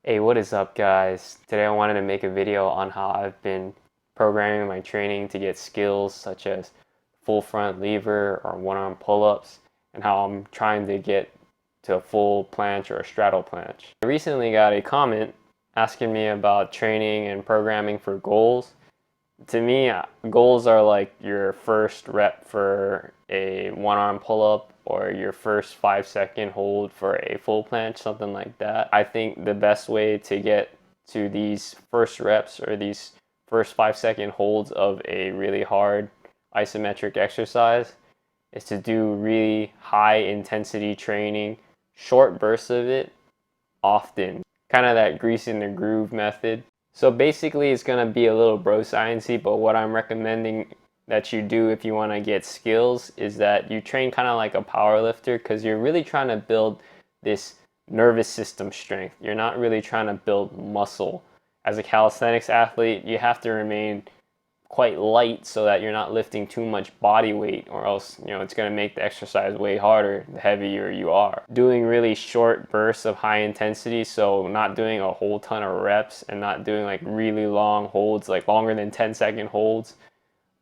Hey, what is up, guys? Today I wanted to make a video on how I've been programming my training to get skills such as full front lever or one arm pull-ups, and how I'm trying to get to a full planche or a straddle planche. I recently got a comment asking me about training and programming for goals. To me, goals are like your first rep for a one arm pull up or your first 5-second hold for a full planche, something like that. I think the best way to get to these first reps or these first 5-second holds of a really hard isometric exercise is to do really high intensity training, short bursts of it often. Kind of that grease in the groove method. So basically it's going to be a little bro sciencey, but what I'm recommending that you do if you want to get skills is that you train kind of like a power lifter, because you're really trying to build this nervous system strength. You're not really trying to build muscle. As a calisthenics athlete, you have to remain quite light so that you're not lifting too much body weight, or else it's going to make the exercise way harder the heavier you are. Doing really short bursts of high intensity, so not doing a whole ton of reps and not doing like really long holds, like longer than 10-second holds.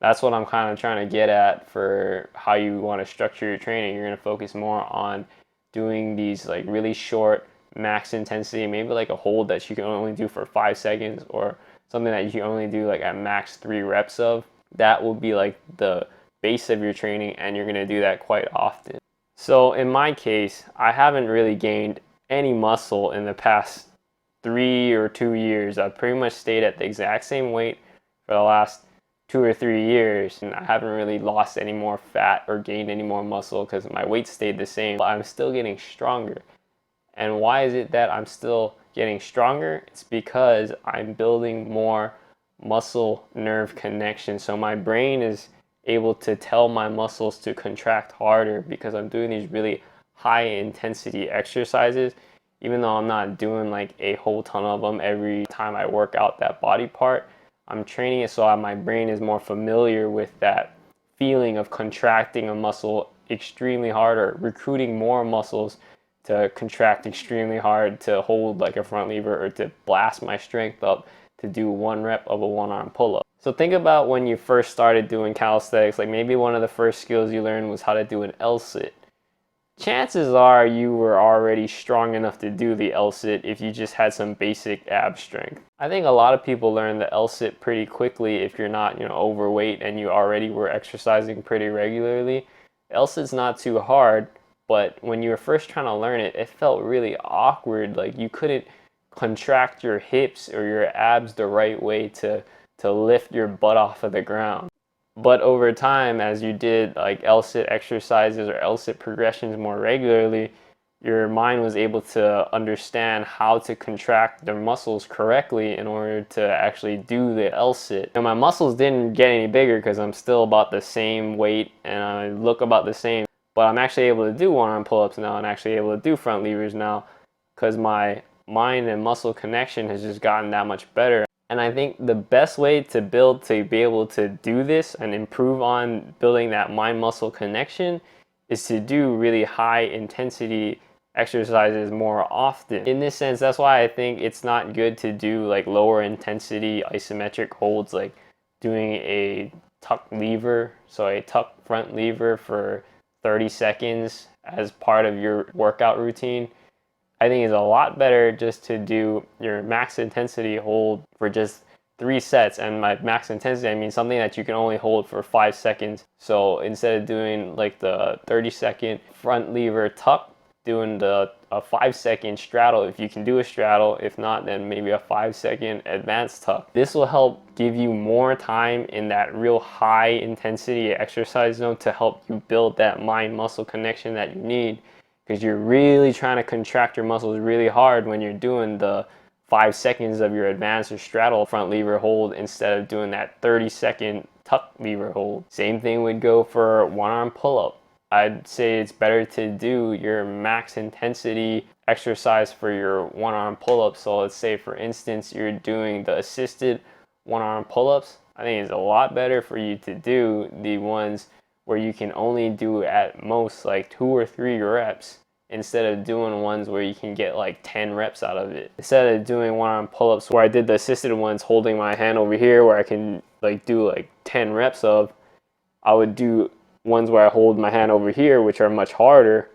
That's what I'm kind of trying to get at for how you want to structure your training. You're going to focus more on doing these like really short max intensity, maybe like a hold that you can only do for 5 seconds, or something that you can only do like at max 3 reps of. That will be like the base of your training, and you're going to do that quite often. So in my case, I haven't really gained any muscle in the past 3 or 2 years. I've pretty much stayed at the exact same weight for the last 2 or 3 years, and I haven't really lost any more fat or gained any more muscle because my weight stayed the same, but I'm still getting stronger. And why is it that I'm still getting stronger? It's because I'm building more muscle nerve connection. So my brain is able to tell my muscles to contract harder because I'm doing these really high intensity exercises, even though I'm not doing like a whole ton of them every time I work out that body part. I'm training it so my brain is more familiar with that feeling of contracting a muscle extremely hard, or recruiting more muscles to contract extremely hard to hold like a front lever, or to blast my strength up to do 1 rep of a 1-arm pull-up. So think about when you first started doing calisthenics, like maybe one of the first skills you learned was how to do an L-sit. Chances are you were already strong enough to do the L-sit if you just had some basic ab strength. I think a lot of people learn the L-sit pretty quickly if you're not overweight and you already were exercising pretty regularly. L-sit's not too hard, but when you were first trying to learn it, it felt really awkward. Like you couldn't contract your hips or your abs the right way to lift your butt off of the ground. But over time, as you did like L-sit exercises or L-sit progressions more regularly, your mind was able to understand how to contract the muscles correctly in order to actually do the L-sit. And my muscles didn't get any bigger because I'm still about the same weight and I look about the same. But I'm actually able to do 1-arm pull-ups now, and actually able to do front levers now, because my mind and muscle connection has just gotten that much better. And I think the best way to be able to do this and improve on building that mind-muscle connection is to do really high intensity exercises more often. In this sense, that's why I think it's not good to do like lower intensity isometric holds, like doing a tuck lever, so a tuck front lever for 30 seconds as part of your workout routine. I think it's a lot better just to do your max intensity hold for just 3 sets. And by max intensity, I mean something that you can only hold for 5 seconds. So instead of doing like the 30-second front lever tuck, doing a 5-second straddle if you can do a straddle. If not, then maybe a 5-second advanced tuck. This will help give you more time in that real high intensity exercise zone to help you build that mind muscle connection that you need, because you're really trying to contract your muscles really hard when you're doing the 5 seconds of your advanced or straddle front lever hold instead of doing that 30-second tuck lever hold. Same thing would go for 1-arm pull-up. I'd say it's better to do your max intensity exercise for your 1-arm pull-ups. So let's say, for instance, you're doing the assisted 1-arm pull-ups. I think it's a lot better for you to do the ones where you can only do at most like 2 or 3 reps instead of doing ones where you can get like 10 reps out of it. Instead of doing one-arm pull-ups where I did the assisted ones holding my hand over here where I can like do like 10 reps of, I would do ones where I hold my hand over here, which are much harder,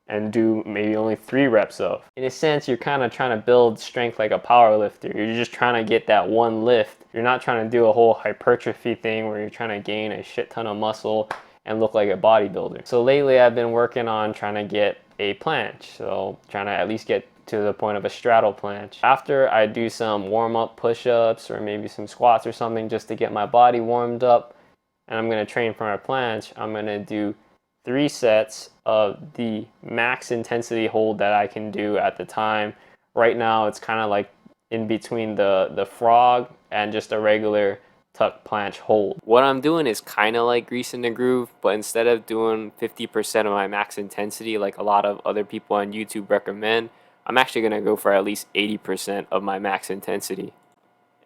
and do maybe only 3 reps of. In a sense, you're kind of trying to build strength like a power lifter. You're just trying to get that one lift. You're not trying to do a whole hypertrophy thing where you're trying to gain a shit ton of muscle and look like a bodybuilder. So lately I've been working on trying to get a planche. So trying to at least get to the point of a straddle planche. After I do some warm-up push-ups or maybe some squats or something just to get my body warmed up, and I'm going to train for my planche, I'm going to do 3 sets of the max intensity hold that I can do at the time. Right now it's kind of like in between the frog and just a regular tuck planche hold. What I'm doing is kind of like greasing the groove, but instead of doing 50% of my max intensity like a lot of other people on YouTube recommend, I'm actually going to go for at least 80% of my max intensity.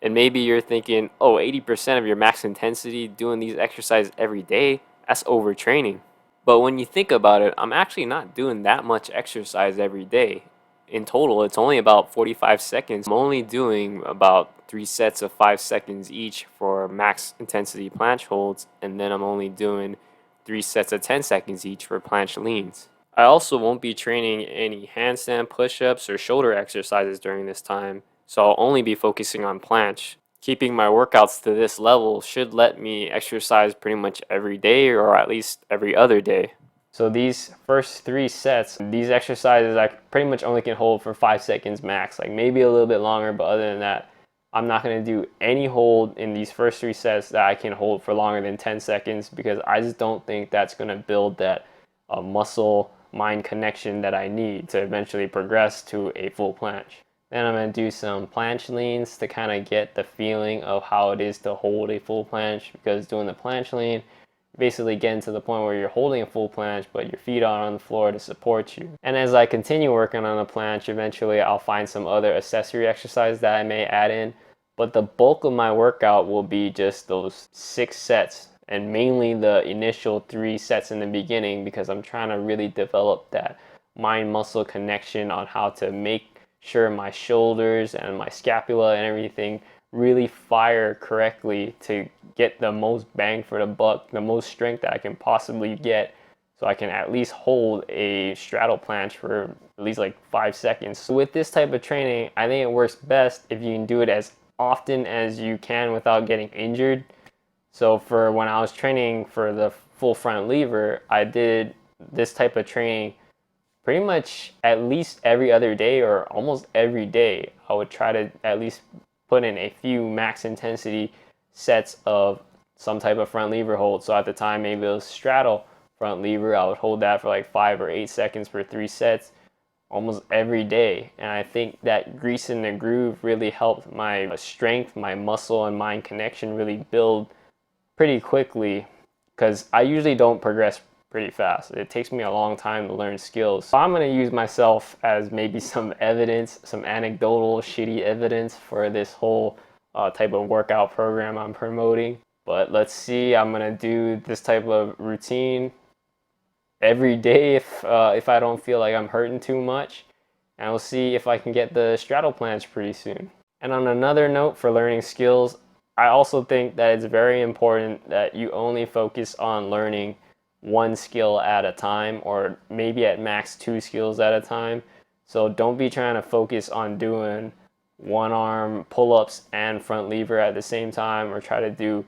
And maybe you're thinking, oh, 80% of your max intensity doing these exercises every day, that's overtraining. But when you think about it, I'm actually not doing that much exercise every day. In total, it's only about 45 seconds. I'm only doing about 3 sets of 5 seconds each for max intensity planche holds, and then I'm only doing 3 sets of 10 seconds each for planche leans. I also won't be training any handstand push-ups or shoulder exercises during this time, so I'll only be focusing on planche. Keeping my workouts to this level should let me exercise pretty much every day or at least every other day. So these first 3 sets, these exercises I pretty much only can hold for 5 seconds max, like maybe a little bit longer, but other than that, I'm not going to do any hold in these first 3 sets that I can hold for longer than 10 seconds because I just don't think that's going to build that muscle-mind connection that I need to eventually progress to a full planche. Then I'm going to do some planche leans to kind of get the feeling of how it is to hold a full planche, because doing the planche lean, basically getting to the point where you're holding a full planche but your feet are on the floor to support you. And as I continue working on the planche, eventually I'll find some other accessory exercise that I may add in, but the bulk of my workout will be just those 6 sets, and mainly the initial 3 sets in the beginning, because I'm trying to really develop that mind-muscle connection on how to make sure my shoulders and my scapula and everything really fire correctly to get the most bang for the buck, the most strength that I can possibly get, so I can at least hold a straddle planche for at least like 5 seconds. So with this type of training, I think it works best if you can do it as often as you can without getting injured. So for when I was training for the full front lever, I did this type of training pretty much at least every other day or almost every day. I would try to at least put in a few max intensity sets of some type of front lever hold. So at the time, maybe it was straddle front lever. I would hold that for like 5 or 8 seconds for 3 sets almost every day. And I think that greasing the groove really helped my strength, my muscle and mind connection really build pretty quickly, because I usually don't progress pretty fast. It takes me a long time to learn skills. So I'm going to use myself as maybe some evidence, some anecdotal shitty evidence for this whole type of workout program I'm promoting. But let's see, I'm going to do this type of routine every day if I don't feel like I'm hurting too much. And we'll see if I can get the straddle planche pretty soon. And on another note, for learning skills, I also think that it's very important that you only focus on learning 1 skill at a time, or maybe at max 2 skills at a time. So don't be trying to focus on doing 1-arm pull-ups and front lever at the same time, or try to do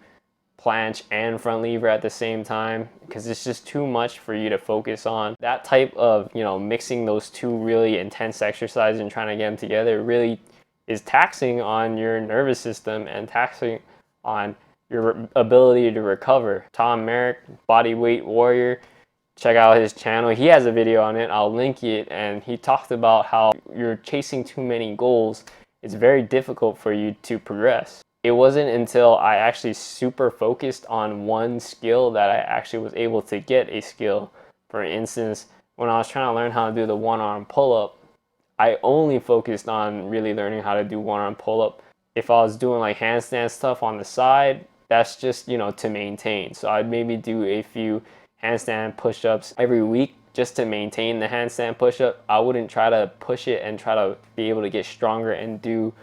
planche and front lever at the same time, because it's just too much for you to focus on. That type of, mixing those 2 really intense exercises and trying to get them together really is taxing on your nervous system and taxing on your ability to recover. Tom Merrick, Bodyweight Warrior, check out his channel. He has a video on it. I'll link it. And he talked about how you're chasing too many goals. It's very difficult for you to progress. It wasn't until I actually super focused on 1 skill that I actually was able to get a skill. For instance, when I was trying to learn how to do the 1-arm pull-up, I only focused on really learning how to do 1-arm pull-up. If I was doing like handstand stuff on the side, that's just, to maintain. So I'd maybe do a few handstand push-ups every week just to maintain the handstand push-up. I wouldn't try to push it and try to be able to get stronger and do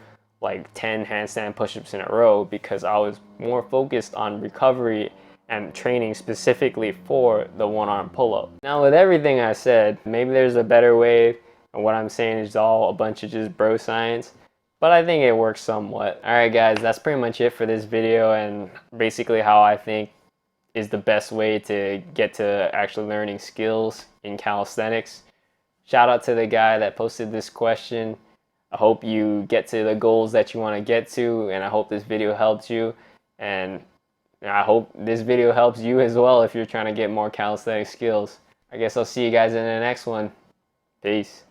like 10 handstand push-ups in a row, because I was more focused on recovery and training specifically for the one-arm pull-up. Now, with everything I said, maybe there's a better way, and what I'm saying is all a bunch of just bro science, but I think it works somewhat. Alright guys, that's pretty much it for this video, and basically how I think is the best way to get to actually learning skills in calisthenics. Shout out to the guy that posted this question. I hope you get to the goals that you want to get to, and I hope this video helped you, and I hope this video helps you as well if you're trying to get more calisthenics skills. I guess I'll see you guys in the next one. Peace.